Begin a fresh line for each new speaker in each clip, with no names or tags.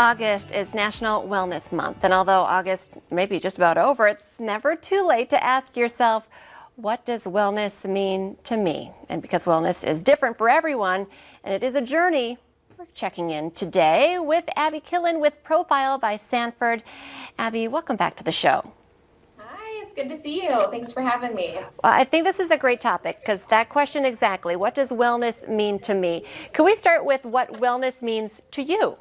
August is National Wellness Month, and although August may be just about over, it's never too late to ask yourself, what does wellness mean to me? And because wellness is different for everyone, and it is a journey, we're checking in today with Abby Killen with Profile by Sanford. Abby, welcome back to the show.
Hi, it's good to see you. Thanks for having me.
Well, I think this is a great topic because that question exactly, what does wellness mean to me? Can we start with what wellness means to you?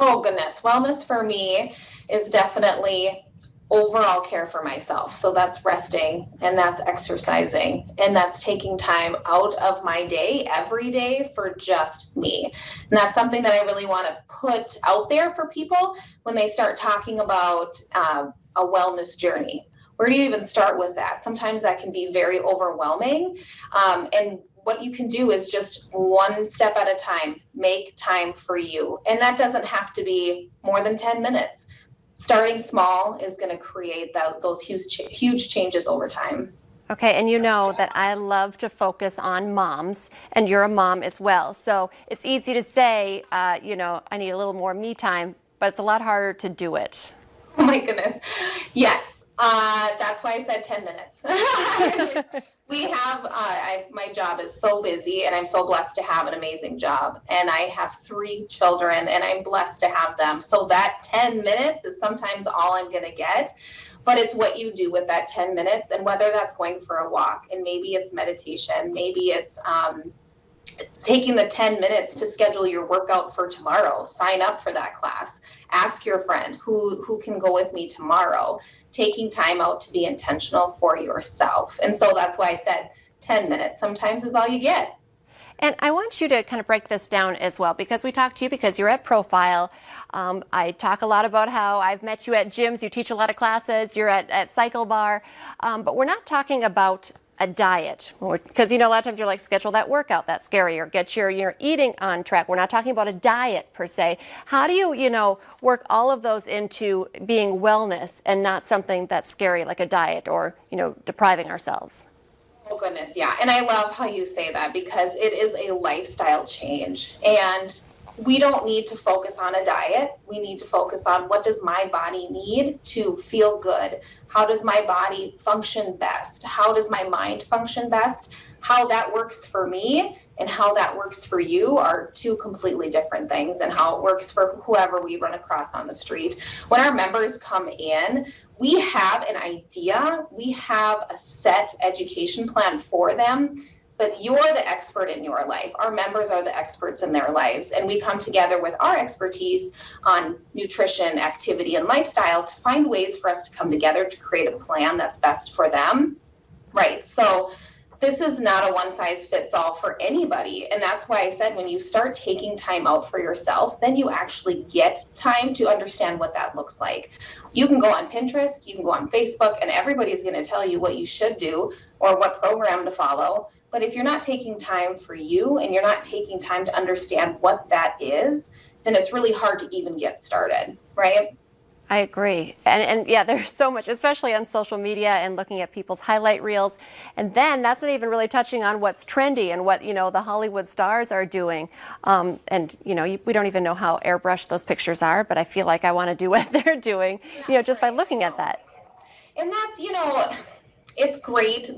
Oh, goodness. Wellness for me is definitely overall care for myself. So that's resting and that's exercising and that's taking time out of my day every day for just me. And that's something that I really want to put out there for people when they start talking about a wellness journey. Where do you even start with that? Sometimes that can be very overwhelming. And what you can do is just one step at a time, make time for you. And that doesn't have to be more than 10 minutes. Starting small is going to create those huge changes over time.
Okay, and you know that I love to focus on moms, and you're a mom as well. So it's easy to say, I need a little more me time, but it's a lot harder to do it.
Oh my goodness. Yes. That's why I said 10 minutes. We have, my job is so busy and I'm so blessed to have an amazing job. And I have 3 children and I'm blessed to have them. So that 10 minutes is sometimes all I'm going to get. But it's what you do with that 10 minutes and whether that's going for a walk and maybe it's meditation, maybe it's taking the 10 minutes to schedule your workout for tomorrow, sign up for that class, ask your friend who can go with me tomorrow, taking time out to be intentional for yourself. And so that's why I said 10 minutes sometimes is all you get.
And I want you to kind of break this down as well, because we talked to you because you're at Profile. I talk a lot about how I've met you at gyms, you teach a lot of classes, you're at Cycle Bar, but we're not talking about a diet, because a lot of times you're like, schedule that workout, that's scary, or get your eating on track. We're not talking about a diet per se. How do you work all of those into being wellness and not something that's scary like a diet or depriving ourselves?
Oh goodness, yeah. And I love how you say that because it is a lifestyle change. And we don't need to focus on a diet. We need to focus on what does my body need to feel good? How does my body function best? How does my mind function best? How that works for me and how that works for you are 2 completely different things, and how it works for whoever we run across on the street. When our members come in, we have an idea, we have a set education plan for them. But you're the expert in your life. Our members are the experts in their lives. And we come together with our expertise on nutrition, activity, and lifestyle to find ways for us to come together to create a plan that's best for them. Right. So this is not a one-size-fits-all for anybody. And that's why I said when you start taking time out for yourself, then you actually get time to understand what that looks like. You can go on Pinterest, you can go on Facebook, and everybody's going to tell you what you should do or what program to follow. But if you're not taking time for you and you're not taking time to understand what that is, then it's really hard to even get started, right?
I agree. And yeah, there's so much, especially on social media and looking at people's highlight reels. And then that's not even really touching on what's trendy and what, the Hollywood stars are doing. We don't even know how airbrushed those pictures are, but I feel like I want to do what they're doing, just by looking at that.
And that's, it's great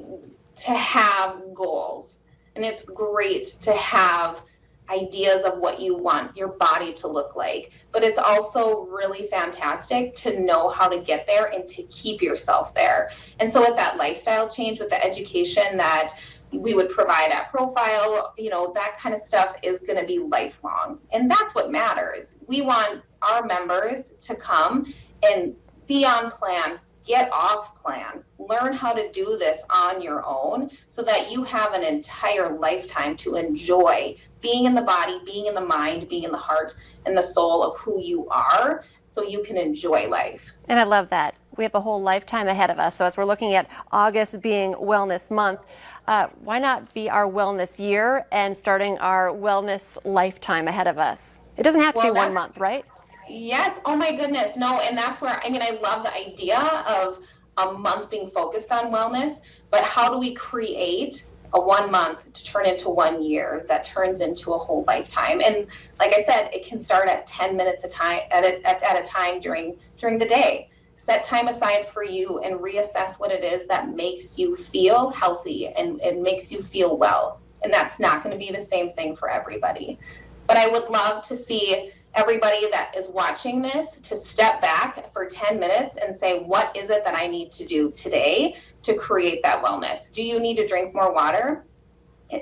to have goals, and it's great to have ideas of what you want your body to look like, but it's also really fantastic to know how to get there and to keep yourself there. And so with that lifestyle change, with the education that we would provide at Profile, that kind of stuff is going to be lifelong, and that's what matters. We want our members to come and be on plan, get off plan, learn how to do this on your own so that you have an entire lifetime to enjoy being in the body, being in the mind, being in the heart and the soul of who you are, so you can enjoy life.
And I love that. We have a whole lifetime ahead of us. So as we're looking at August being Wellness Month, why not be our wellness year and starting our wellness lifetime ahead of us? It doesn't have to be 1 month, right?
Yes. Oh my goodness. No. And that's where, I love the idea of a month being focused on wellness, but how do we create a 1 month to turn into 1 year that turns into a whole lifetime. And like I said, it can start at 10 minutes a time at a time during the day. Set time aside for you and reassess what it is that makes you feel healthy and makes you feel well. And that's not going to be the same thing for everybody. But I would love to see everybody that is watching this to step back for 10 minutes and say, what is it that I need to do today to create that wellness? Do you need to drink more water?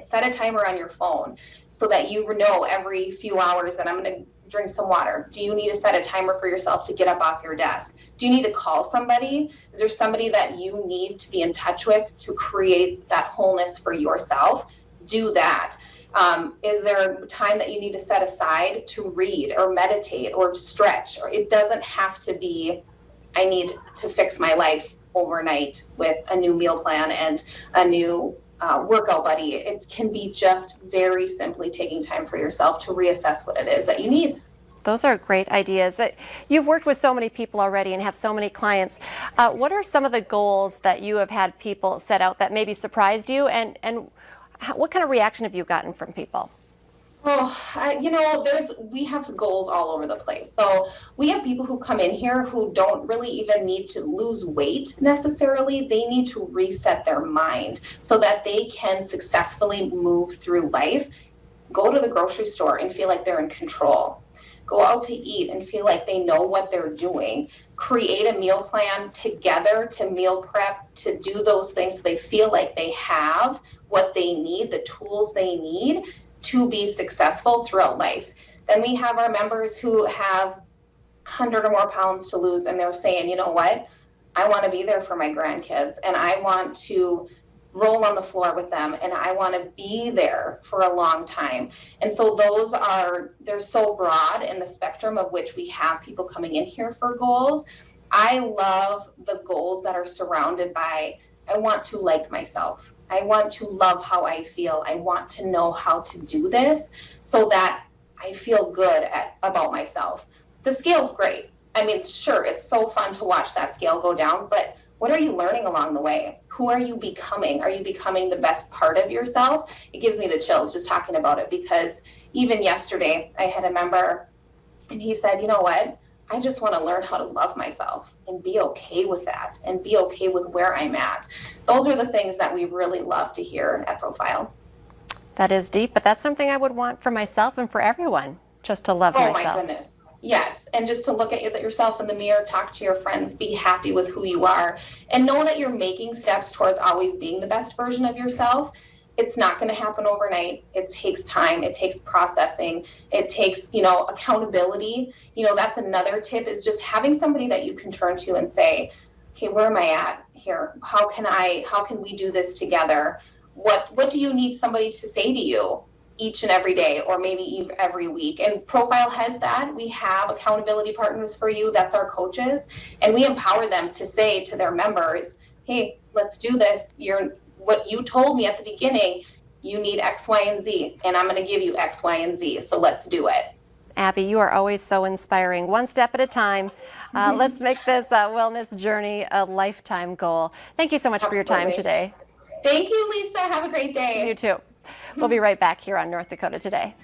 Set a timer on your phone so that you know every few hours that I'm going to drink some water. Do you need to set a timer for yourself to get up off your desk? Do you need to call somebody? Is there somebody that you need to be in touch with to create that wholeness for yourself? Do that. Is there time that you need to set aside to read or meditate or stretch? Or it doesn't have to be, I need to fix my life overnight with a new meal plan and a new workout buddy. It can be just very simply taking time for yourself to reassess what it is that you need.
Those are great ideas. You've worked with so many people already and have so many clients. What are some of the goals that you have had people set out that maybe surprised you, and what kind of reaction have you gotten from people?
Oh, we have goals all over the place. So we have people who come in here who don't really even need to lose weight necessarily. They need to reset their mind so that they can successfully move through life. Go to the grocery store and feel like they're in control. Go out to eat and feel like they know what they're doing. Create a meal plan together to meal prep, to do those things so they feel like they have what they need, the tools they need to be successful throughout life. Then we have our members who have 100 or more pounds to lose, and they're saying, you know what, I want to be there for my grandkids, and I want to roll on the floor with them, and I want to be there for a long time. And so they're so broad in the spectrum of which we have people coming in here for goals. I love the goals that are surrounded by, I want to like myself. I want to love how I feel. I want to know how to do this so that I feel good about myself. The scale's great. I mean, sure, it's so fun to watch that scale go down, but what are you learning along the way? Who are you becoming? Are you becoming the best part of yourself? It gives me the chills just talking about it, because even yesterday I had a member and he said, you know what? I just want to learn how to love myself and be okay with that and be okay with where I'm at. Those are the things that we really love to hear at Profile.
That is deep, but that's something I would want for myself and for everyone, just to love myself.
Oh my goodness. Yes. And just to look at yourself in the mirror, talk to your friends, be happy with who you are, and know that you're making steps towards always being the best version of yourself. It's not going to happen overnight. It takes time. It takes processing. It takes, accountability. That's another tip, is just having somebody that you can turn to and say, okay, where am I at here? How can we do this together? What do you need somebody to say to you each and every day, or maybe every week? And Profile has that. We have accountability partners for you. That's our coaches. And we empower them to say to their members, hey, let's do this. What you told me at the beginning, you need X, Y, and Z, and I'm going to give you X, Y, and Z, so let's do it.
Abby, you are always so inspiring. One step at a time. Let's make this wellness journey a lifetime goal. Thank you so much for your time today.
Thank you, Lisa. Have a great day.
You too. We'll be right back here on North Dakota Today.